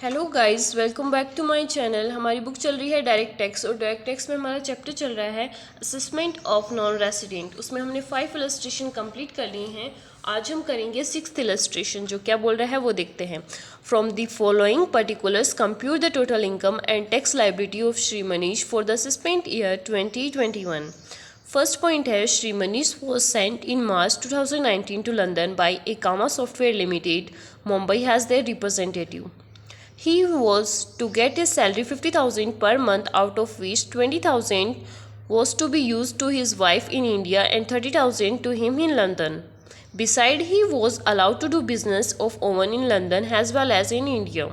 Hello guys, welcome back to my channel. हमारी book चल रही है डायरेक्ट टैक्स और डायरेक्ट टैक्स में हमारा चैप्टर चल रहा है असेसमेंट ऑफ नॉन रेसिडेंट। उसमें हमने 5 इलस्ट्रेशन कंप्लीट कर लिए हैं। आज हम करेंगे 6th इलस्ट्रेशन। जो क्या बोल रहा है वो देखते हैं। From the following particulars compute the total income and tax liability of Shri Manish for the assessment year 2021। First point है, Shri Manish was sent in March 2019 to London by Ekama software limited, Mumbai has their representative. He was to get his salary 50,000 per month, out of which 20,000 was to be used to his wife in India and 30,000 to him in London. Besides, he was allowed to do business of own in London as well as in India.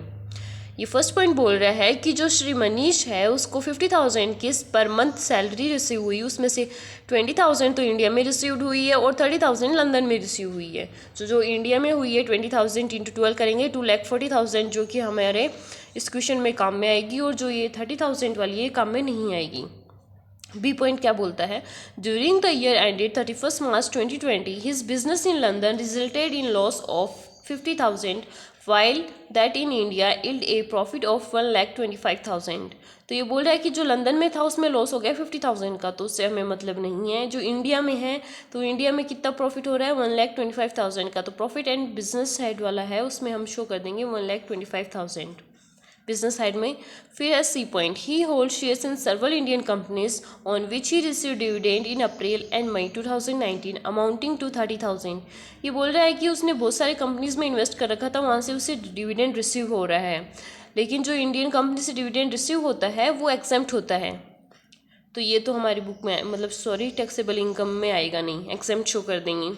ये first point बोल रहा है कि जो श्री मनीष है उसको 50,000 की per month salary receive हुई, उसमें से 20,000 तो इंडिया में रिसीव्ड हुई है और 30,000 लंदन में रिसीव हुई है। जो इंडिया में हुई है 20,000 इंटू 12 करेंगे 2,40,000, जो कि हमारे इस क्वेश्चन में काम में आएगी, और जो ये 30,000 वाली है काम में नहीं आएगी। बी पॉइंट क्या बोलता है, during the year ended 31 March 2020 his business in London resulted in loss of 50,000 while that in India yield a profit of 1,25,000। तो ये बोल रहा है कि जो लंदन में था उसमें लॉस हो गया 50,000 का, तो उससे हमें मतलब नहीं है। जो इंडिया में है तो इंडिया में कितना प्रॉफिट हो रहा है 1,25,000 का, तो प्रॉफिट एंड बिजनेस साइड वाला है उसमें हम शो कर देंगे 1,25,000 बिजनेस साइड में। फिर है C point, he hold shares in several Indian companies on which he receive dividend in April and May 2019 amounting to 30,000। ये बोल रहा है कि उसने बहुत सारे कंपनीज में इन्वेस्ट कर रखा था, वहाँ से उसे डिविडेंड रिसीव हो रहा है, लेकिन जो इंडियन कंपनी से डिविडेंड रिसीव होता है वो एक्सेम्प्ट होता है। तो ये तो हमारी बुक में मतलब टैक्सेबल इनकम में आएगा नहीं, एक्सेम्प्ट शो कर देंगे।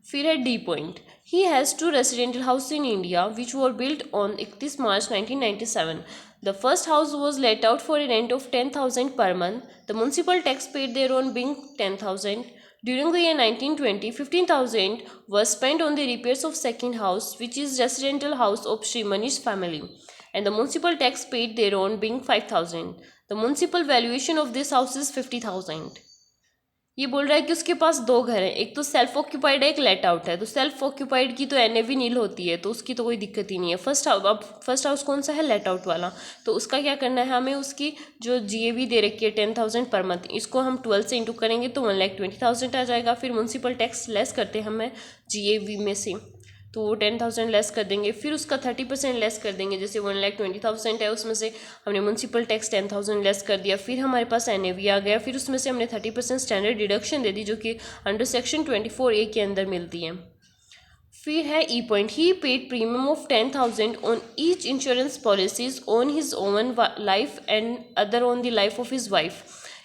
फिर है D point, he has 2 residential houses in India which were built on 31 March 1997. The first house was let out for a rent of 10,000 per month. The municipal tax paid thereon being 10,000. During the year 1920, 15,000 was spent on the repairs of second house, which is residential house of Sri Manish family, and the municipal tax paid thereon being 5,000. The municipal valuation of this house is 50,000. ये बोल रहा है कि उसके पास 2 घर हैं, एक तो सेल्फ ऑक्यूपाइड है, एक लेट आउट है। तो सेल्फ ऑक्यूपाइड की तो एनएवी नील होती है, तो उसकी तो कोई दिक्कत ही नहीं है। फर्स्ट हाउस कौन सा है, लेट आउट वाला, तो उसका क्या करना है हमें, उसकी जो जीएवी दे रखी है 10,000 पर मंथ, इसको हम 12 से इंटू करेंगे तो 1,20,000 आ जाएगा। फिर म्यूनसिपल टैक्स लेस करते हैं हमें जीएवी में से, तो वो 10,000 लेस कर देंगे। फिर उसका 30% लेस कर देंगे, जैसे 1,20,000 है उसमें से हमने म्यूनसिपल टैक्स 10,000 लेस कर दिया। फिर हमारे पास एनएवी आ गया, फिर उसमें से हमने 30% स्टैंडर्ड डिडक्शन दे दी, जो कि अंडर सेक्शन 24A के अंदर मिलती है। फिर है ई point, he paid premium of 10,000 on each insurance policies on his own life and other on the life of his wife.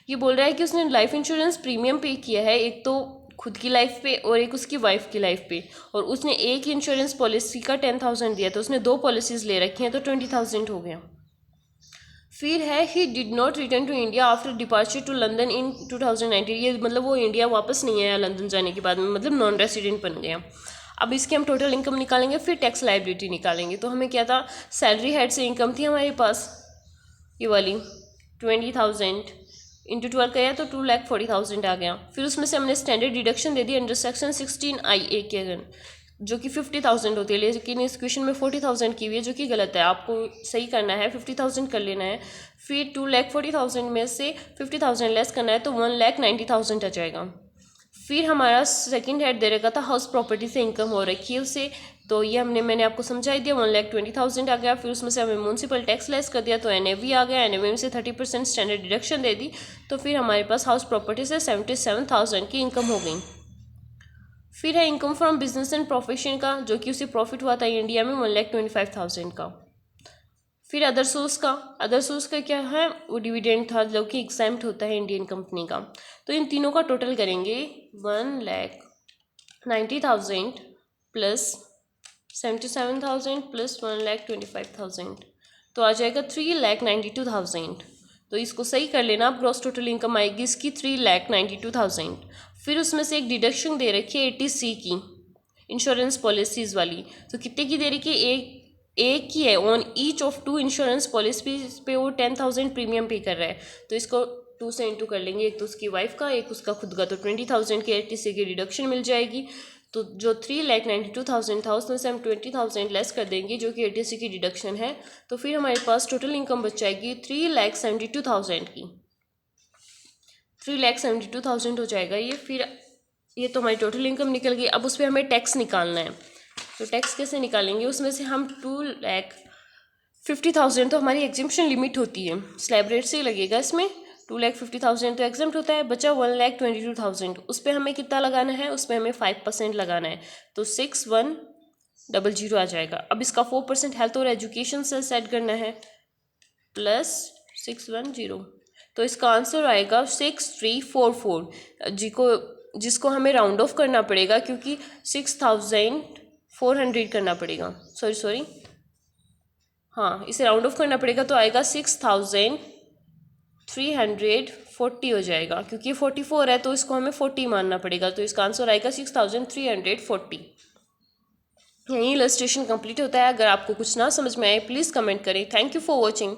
ये बोल रहा है कि उसने लाइफ इंश्योरेंस प्रीमियम पे किया है, एक तो खुद की लाइफ पे और एक उसकी वाइफ की लाइफ पे, और उसने एक इंश्योरेंस पॉलिसी का 10,000 दिया, तो उसने 2 पॉलिसीज़ ले रखी हैं, तो 20,000 हो गया। फिर है, he did not return to India after departure to London in 2019। ये मतलब वो इंडिया वापस नहीं आया लंदन जाने के बाद में, मतलब नॉन रेसिडेंट बन गया। अब इसकी हम टोटल इनकम निकालेंगे, फिर टैक्स लायबिलिटी निकालेंगे। तो हमें क्या था, सैलरी हेड से इनकम थी हमारे पास ये वाली 20,000 इंटू 12 किया तो 2,40,000 आ गया। फिर उसमें से हमने standard deduction they the under section 16IA के अगर, जो कि 50,000 होती है, लेकिन इस क्वेश्चन में 40,000 की हुई है, जो कि गलत है। आपको सही करना है 50,000 कर लेना है। फिर 2,40,000 में से 50,000 लेस करना है तो 1,90,000 आ जाएगा। फिर हमारा सेकंड हेड दे रखा था हाउस प्रॉपर्टी से इनकम हो रखी है उसे, तो ये मैंने आपको समझा ही दिया, 1,20,000 आ गया। फिर उसमें से हमें म्यूनसिपल टैक्स लेस कर दिया तो एनएवी आ गया, एनएवी में से 30% स्टैंडर्ड डिडक्शन दे दी, तो फिर हमारे पास हाउस प्रॉपर्टी से 77,000 की इनकम हो गई। फिर है income from business and profession का, जो कि उसे प्रॉफिट हुआ था इंडिया में 1,25,000 का। फिर अदर सोर्स का क्या है, वो डिविडेंड था जो कि एग्जैम्प्ट होता है इंडियन कंपनी का। तो इन तीनों का टोटल करेंगे 1,90,000 प्लस 77,000 प्लस 1,25,000, तो आ जाएगा 3,92,000। तो इसको सही कर लेना, आप ग्रॉस टोटल इनकम आएगी इसकी 3,92,000। फिर उसमें से एक डिडक्शन दे रखी है 80C की इंश्योरेंस पॉलिसीज़ वाली, तो कितने की दे रखी है, एक ही है, on each of 2 insurance policies पे वो 10,000 प्रीमियम पे कर रहा है, तो इसको 2 से इंटू कर लेंगे, एक तो उसकी वाइफ का एक उसका खुद का, तो 20,000 की 80C की डिडक्शन मिल जाएगी। तो जो 3,92,000 था उसमें से हम 20,000 लेस कर देंगे जो कि ATC की डिडक्शन है। तो फिर हमारे पास टोटल इनकम बच जाएगी 3,72,000 की। 3,72,000 हो जाएगा ये। फिर ये तो हमारी टोटल इनकम निकल गई। अब उस पर हमें टैक्स निकालना है। तो टैक्स कैसे निकालेंगे, उसमें से हम 2,50,000 तो हमारी एग्जम्पशन लिमिट होती है, स्लैब रेट से ही लगेगा इसमें। 2,50,000 तो एग्जम्प्ट होता है, बचा 1,22,000। उस पर हमें कितना लगाना है, उस पर हमें 5% लगाना है। तो 6,100 आ जाएगा। अब इसका 4% हेल्थ और एजुकेशन से सेट करना है प्लस 610। तो इसका आंसर आएगा 6,344 जिसको हमें राउंड ऑफ करना पड़ेगा क्योंकि 6,400 करना पड़ेगा। सॉरी हाँ, इसे राउंड ऑफ करना पड़ेगा तो आएगा 6,340 हो जाएगा। क्योंकि ये 44 है तो इसको हमें 40 मानना पड़ेगा। तो इसका आंसर आएगा 6,340। यही इलस्ट्रेशन कंप्लीट होता है। अगर आपको कुछ ना समझ में आए प्लीज़ कमेंट करें। Thank you for watching.